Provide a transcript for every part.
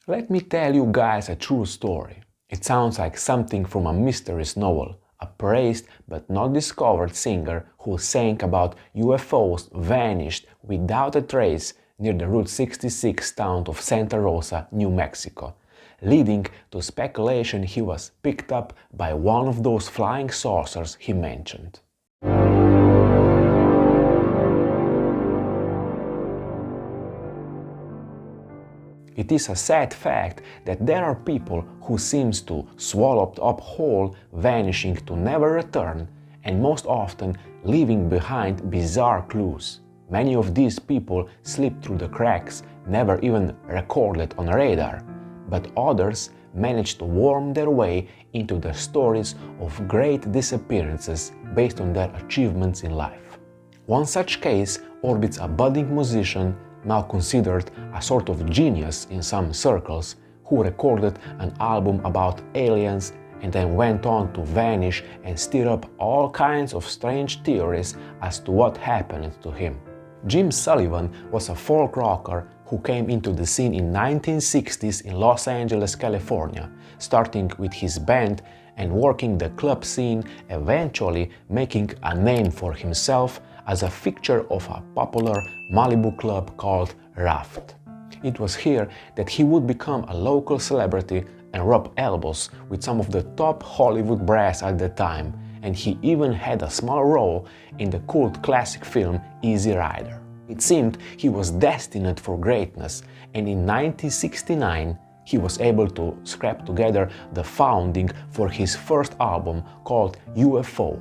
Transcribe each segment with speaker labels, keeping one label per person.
Speaker 1: Let me tell you guys a true story. It sounds like something from a mysterious novel. A praised but not discovered singer who sang about UFOs vanished without a trace near the Route 66 town of Santa Rosa, New Mexico, leading to speculation he was picked up by one of those flying saucers he mentioned. It is a sad fact that there are people who seems to swallowed up whole, vanishing to never return, and most often leaving behind bizarre clues. Many of these people slip through the cracks, never even recorded on radar, but others manage to worm their way into the stories of great disappearances based on their achievements in life. One such case orbits a budding musician, now considered a sort of genius in some circles, who recorded an album about aliens and then went on to vanish and stir up all kinds of strange theories as to what happened to him. Jim Sullivan was a folk rocker who came into the scene in 1960s in Los Angeles, California, starting with his band and working the club scene, eventually making a name for himself as a fixture of a popular Malibu club called Raft. It was here that he would become a local celebrity and rub elbows with some of the top Hollywood brass at the time, and he even had a small role in the cult classic film Easy Rider. It seemed he was destined for greatness, and in 1969 he was able to scrap together the funding for his first album called UFO.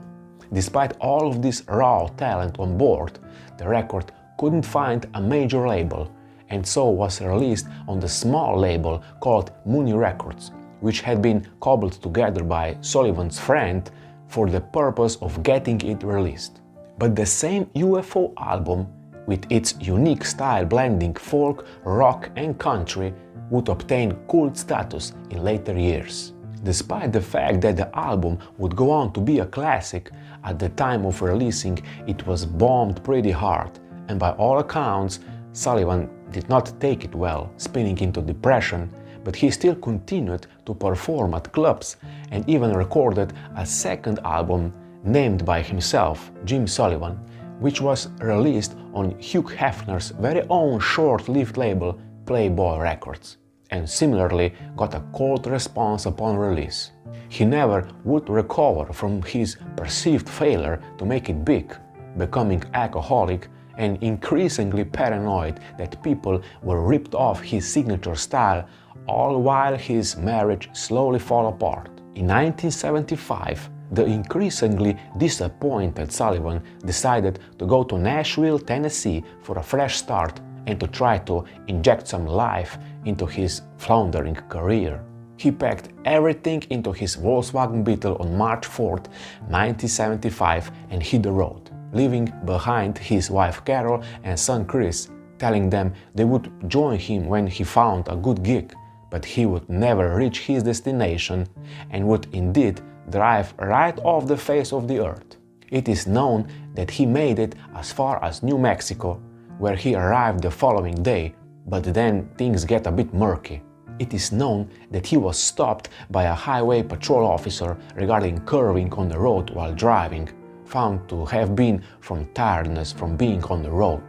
Speaker 1: Despite all of this raw talent on board, the record couldn't find a major label, and so was released on the small label called Mooney Records, which had been cobbled together by Sullivan's friend for the purpose of getting it released. But the same UFO album, with its unique style blending folk, rock and country, would obtain cult status in later years. Despite the fact that the album would go on to be a classic, at the time of releasing it was bombed pretty hard, and by all accounts Sullivan did not take it well, spinning into depression, but he still continued to perform at clubs and even recorded a second album named by himself, Jim Sullivan, which was released on Hugh Hefner's very own short-lived label Playboy Records, and similarly got a cold response upon release. He never would recover from his perceived failure to make it big, becoming alcoholic and increasingly paranoid that people were ripped off his signature style, all while his marriage slowly fell apart. In 1975, the increasingly disappointed Sullivan decided to go to Nashville, Tennessee for a fresh start and to try to inject some life into his floundering career. He packed everything into his Volkswagen Beetle on March 4, 1975 and hit the road, leaving behind his wife Carol and son Chris, telling them they would join him when he found a good gig, but he would never reach his destination and would indeed drive right off the face of the earth. It is known that he made it as far as New Mexico, where he arrived the following day, but then things get a bit murky. It is known that he was stopped by a highway patrol officer regarding curving on the road while driving, found to have been from tiredness from being on the road.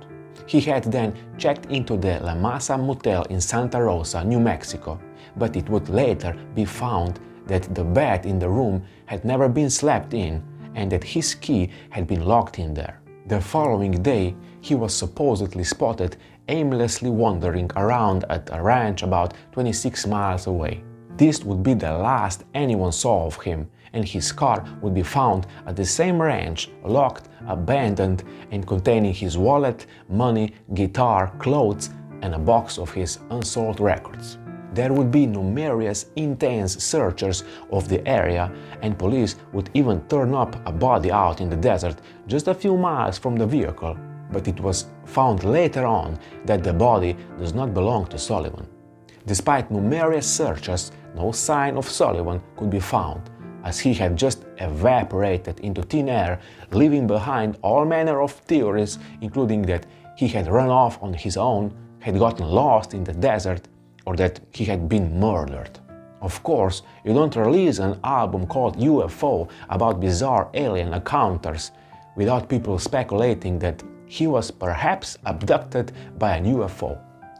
Speaker 1: He had then checked into the La Mesa Motel in Santa Rosa, New Mexico, but it would later be found that the bed in the room had never been slept in and that his key had been locked in there. The following day, he was supposedly spotted aimlessly wandering around at a ranch about 26 miles away. This would be the last anyone saw of him, and his car would be found at the same ranch, locked, abandoned, and containing his wallet, money, guitar, clothes, and a box of his unsold records. There would be numerous intense searches of the area, and police would even turn up a body out in the desert just a few miles from the vehicle, but it was found later on that the body does not belong to Sullivan. Despite numerous searches, no sign of Sullivan could be found, as he had just evaporated into thin air, leaving behind all manner of theories, including that he had run off on his own, had gotten lost in the desert, or that he had been murdered. Of course, you don't release an album called UFO about bizarre alien encounters without people speculating that he was perhaps abducted by an UFO.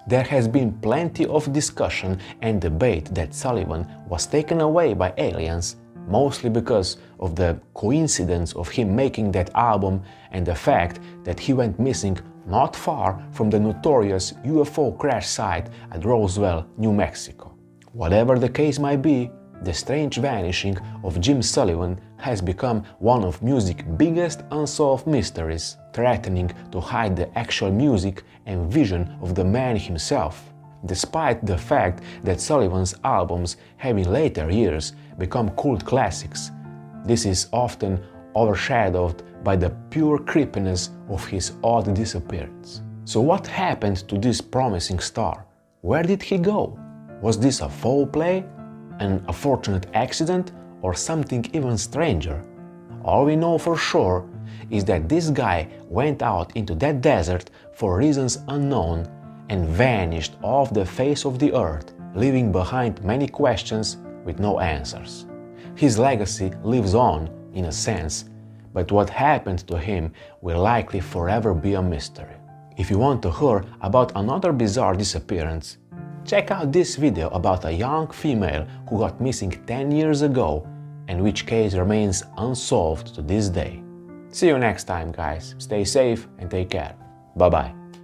Speaker 1: There has been plenty of discussion and debate that Sullivan was taken away by aliens, mostly because of the coincidence of him making that album and the fact that he went missing not far from the notorious UFO crash site at Roswell, New Mexico. Whatever the case might be, the strange vanishing of Jim Sullivan has become one of music's biggest unsolved mysteries, threatening to hide the actual music and vision of the man himself. Despite the fact that Sullivan's albums have in later years become cult classics, this is often overshadowed by the pure creepiness of his odd disappearance. So what happened to this promising star? Where did he go? Was this a foul play, an unfortunate accident, or something even stranger? All we know for sure is that this guy went out into that desert for reasons unknown and vanished off the face of the earth, leaving behind many questions with no answers. His legacy lives on, in a sense, but what happened to him will likely forever be a mystery. If you want to hear about another bizarre disappearance, check out this video about a young female who got missing 10 years ago and which case remains unsolved to this day. See you next time, guys. Stay safe and take care. Bye-bye.